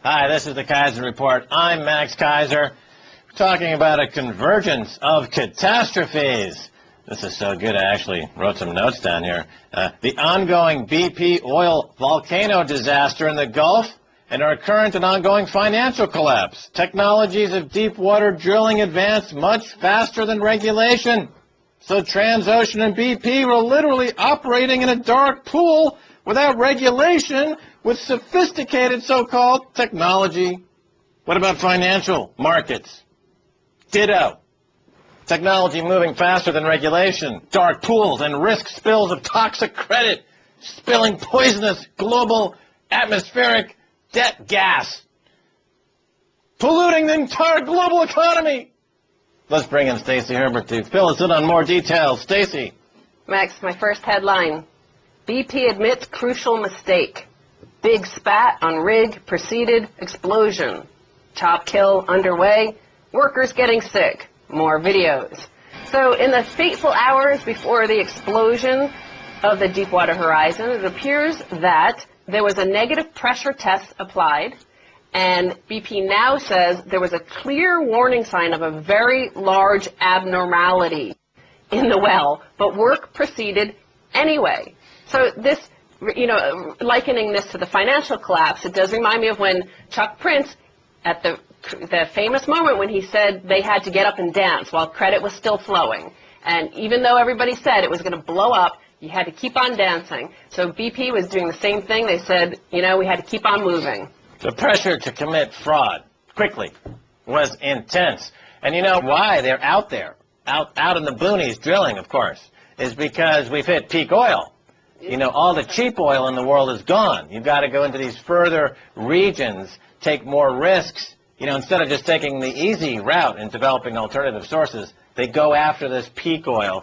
Hi, this is the Keiser Report. I'm Max Keiser. We're talking about a convergence of catastrophes. This is so good, I actually wrote some notes down here. The ongoing BP oil volcano disaster in the Gulf and our current and ongoing financial collapse. Technologies of deep water drilling advance much faster than regulation. So Transocean and BP were literally operating in a dark pool without regulation with sophisticated so-called technology. What about financial markets? Ditto. Technology moving faster than regulation. Dark pools and risk spills of toxic credit, spilling poisonous global atmospheric debt gas, polluting the entire global economy. Let's bring in Stacey Herbert to fill us in on more details. Stacey. Max, my first headline. BP admits crucial mistake. Big spat on rig preceded explosion. Chop kill underway. Workers getting sick. More videos. So in the fateful hours before the explosion of the Deepwater Horizon, it appears that there was a negative pressure test applied, and BP now says there was a clear warning sign of a very large abnormality in the well, but work proceeded anyway. So this, likening this to the financial collapse, it does remind me of when Chuck Prince, at the famous moment when he said they had to get up and dance while credit was still flowing. And even though everybody said it was going to blow up, you had to keep on dancing. So BP was doing the same thing. They said, we had to keep on moving. The pressure to commit fraud quickly was intense. And you know why they're out there, out in the boonies drilling, of course, is because we've hit peak oil. All the cheap oil in the world is gone. You've got to go into these further regions, take more risks. Instead of just taking the easy route and developing alternative sources, they go after this peak oil.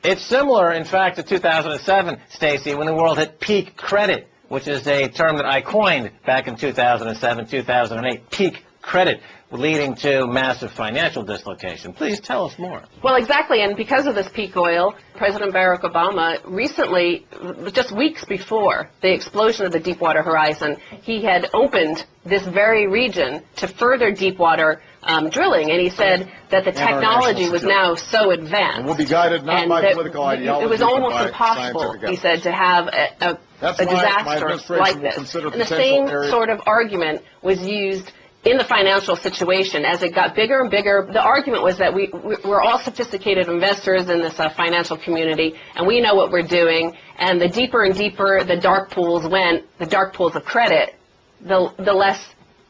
It's similar, in fact, to 2007, Stacey, when the world hit peak credit, which is a term that I coined back in 2007, 2008, peak credit, leading to massive financial dislocation. Please tell us more. Well, exactly, and because of this peak oil, President Barack Obama recently, just weeks before the explosion of the Deepwater Horizon, he had opened this very region to further deepwater drilling, and he said that the technology was now so advanced. And will be guided not by political ideology, it was almost impossible, he said, to have a disaster like this. And the same sort of argument was used in the financial situation. As it got bigger and bigger, the argument was that we're all sophisticated investors in this financial community, and we know what we're doing, and the deeper and deeper the dark pools went, the dark pools of credit, the less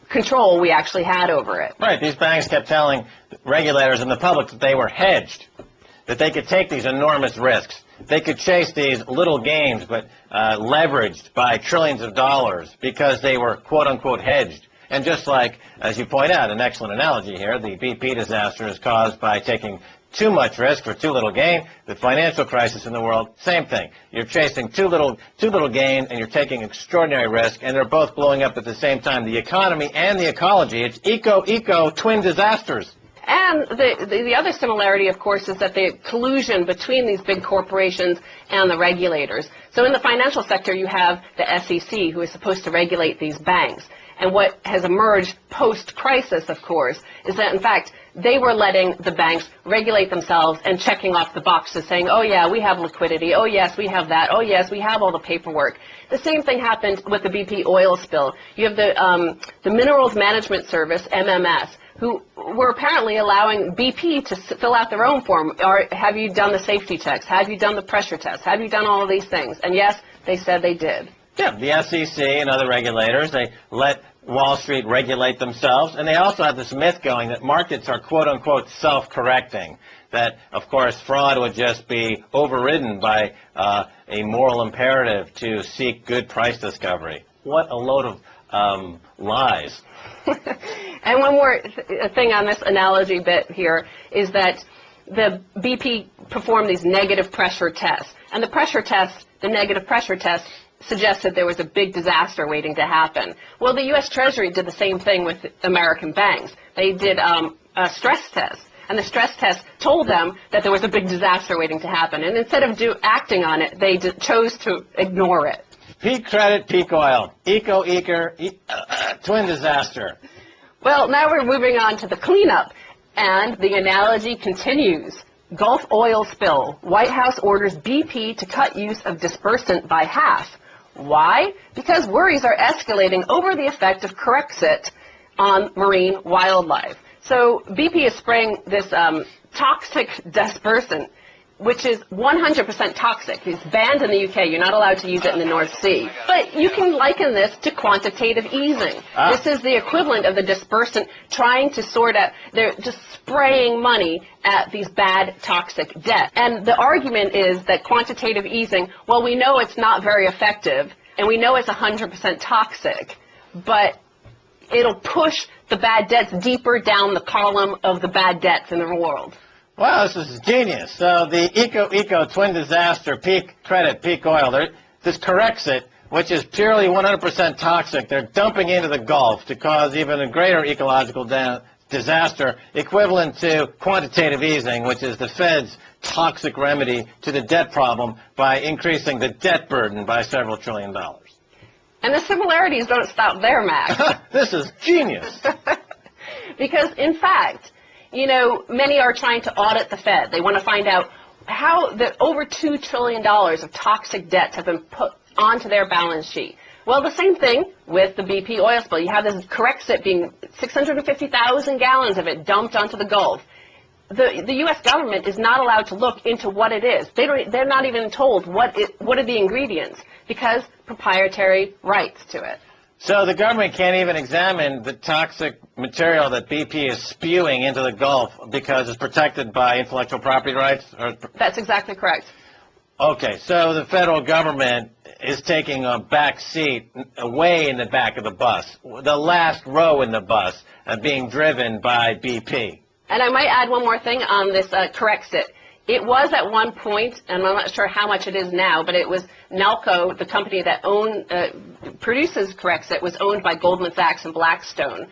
control we actually had over it. Right. These banks kept telling regulators and the public that they were hedged, that they could take these enormous risks. They could chase these little gains, but leveraged by trillions of dollars because they were, quote-unquote, hedged. And just like, as you point out, an excellent analogy here, the BP disaster is caused by taking too much risk for too little gain. The financial crisis in the world, same thing. You're chasing too little gain, and you're taking extraordinary risk, and they're both blowing up at the same time. The economy and the ecology, it's eco twin disasters. And the other similarity, of course, is that the collusion between these big corporations and the regulators. So in the financial sector, you have the SEC, who is supposed to regulate these banks. And what has emerged post-crisis, of course, is that, in fact, they were letting the banks regulate themselves and checking off the boxes, saying, oh, yeah, we have liquidity. Oh, yes, we have that. Oh, yes, we have all the paperwork. The same thing happened with the BP oil spill. You have the Minerals Management Service, MMS, who were apparently allowing BP to fill out their own form. Have you done the safety checks? Have you done the pressure tests? Have you done all of these things? And, yes, they said they did. Yeah, the SEC and other regulators, they let Wall Street regulate themselves, and they also have this myth going that markets are quote-unquote self-correcting, that, of course, fraud would just be overridden by a moral imperative to seek good price discovery. What a load of lies. And one more thing on this analogy bit here is that the BP performed these negative pressure tests, and the negative pressure tests, suggested there was a big disaster waiting to happen. Well, the U.S. Treasury did the same thing with American banks. They did a stress test, and the stress test told them that there was a big disaster waiting to happen. And instead of acting on it, they chose to ignore it. Peak credit, peak oil. Twin disaster. Well, now we're moving on to the cleanup, and the analogy continues. Gulf oil spill. White House orders BP to cut use of dispersant by half. Why? Because worries are escalating over the effect of Corexit on marine wildlife. So BP is spraying this toxic dispersant, which is 100% toxic. It's banned in the UK. You're not allowed to use it in the North Sea. But you can liken this to quantitative easing. This is the equivalent of the dispersant trying to sort out, they're just spraying money at these bad toxic debt. And the argument is that quantitative easing, well, we know it's not very effective, and we know it's 100% toxic, but it'll push the bad debts deeper down the column of the bad debts in the world. Wow, this is genius. So the eco twin disaster, peak credit, peak oil, this Corexit, which is purely 100% toxic, they're dumping into the Gulf to cause even a greater ecological disaster, equivalent to quantitative easing, which is the Fed's toxic remedy to the debt problem by increasing the debt burden by several $1 trillion. And the similarities don't stop there, Max. This is genius. Because, in fact, you know, many are trying to audit the Fed. They want to find out how the over $2 trillion of toxic debts have been put onto their balance sheet. Well, the same thing with the BP oil spill. You have this Corexit being 650,000 gallons of it dumped onto the Gulf. The U.S. government is not allowed to look into what it is. They're not even told what are the ingredients, because proprietary rights to it. So the government can't even examine the toxic material that BP is spewing into the Gulf because it's protected by intellectual property rights? That's exactly correct. Okay, so the federal government is taking a back seat way in the back of the bus, the last row in the bus, being driven by BP. And I might add one more thing on this Corexit. It was at one point, and I'm not sure how much it is now, but it was Nalco, the company that produces Corexit, was owned by Goldman Sachs and Blackstone,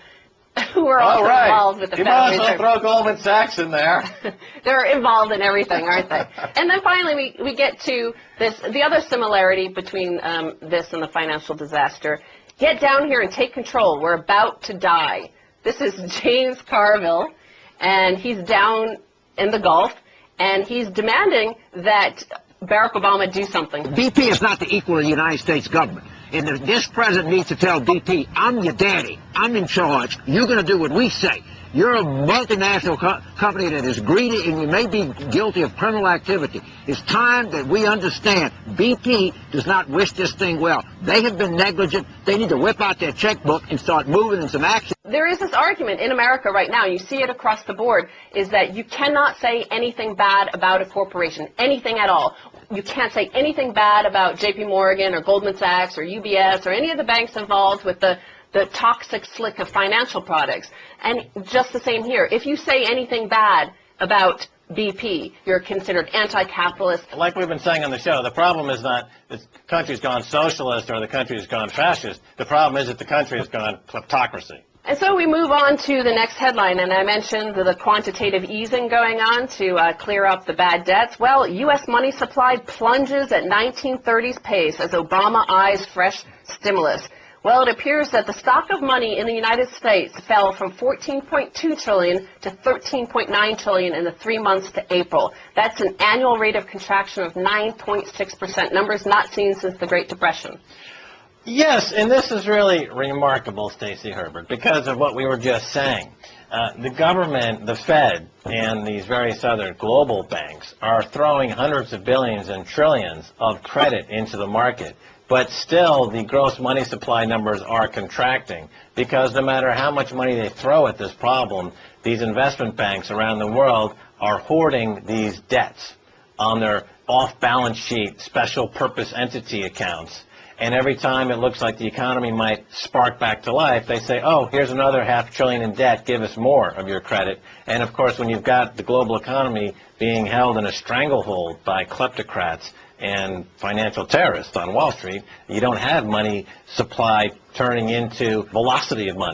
who are also involved with the Federal Reserve. You might as well throw Goldman Sachs in there. They're involved in everything, aren't they? And then finally, we get to the other similarity between this and the financial disaster. Get down here and take control. We're about to die. This is James Carville, and he's down in the Gulf, and he's demanding that Barack Obama do something. BP is not the equal of the United States government. And this president needs to tell BP, I'm your daddy. I'm in charge. You're going to do what we say. You're a multinational company that is greedy, and you may be guilty of criminal activity. It's time that we understand BP does not wish this thing well. They have been negligent. They need to whip out their checkbook and start moving in some action. There is this argument in America right now, and you see it across the board, is that you cannot say anything bad about a corporation, anything at all. You can't say anything bad about J.P. Morgan or Goldman Sachs or UBS or any of the banks involved with the toxic slick of financial products. And just the same here. If you say anything bad about BP, you're considered anti-capitalist. Like we've been saying on the show, the problem is not the country's gone socialist or the country's gone fascist. The problem is that the country has gone kleptocracy. And so we move on to the next headline, and I mentioned the quantitative easing going on to clear up the bad debts. Well, U.S. money supply plunges at 1930s pace as Obama eyes fresh stimulus. Well, it appears that the stock of money in the United States fell from $14.2 trillion to $13.9 trillion in the 3 months to April. That's an annual rate of contraction of 9.6%, numbers not seen since the Great Depression. Yes, and this is really remarkable, Stacey Herbert, because of what we were just saying. The government, the Fed, and these various other global banks are throwing hundreds of billions and trillions of credit into the market. But still, the gross money supply numbers are contracting because no matter how much money they throw at this problem, these investment banks around the world are hoarding these debts on their off-balance sheet special purpose entity accounts. And every time it looks like the economy might spark back to life, they say, oh, here's another $500 billion in debt, give us more of your credit. And of course, when you've got the global economy being held in a stranglehold by kleptocrats and financial terrorists on Wall Street, you don't have money supply turning into velocity of money.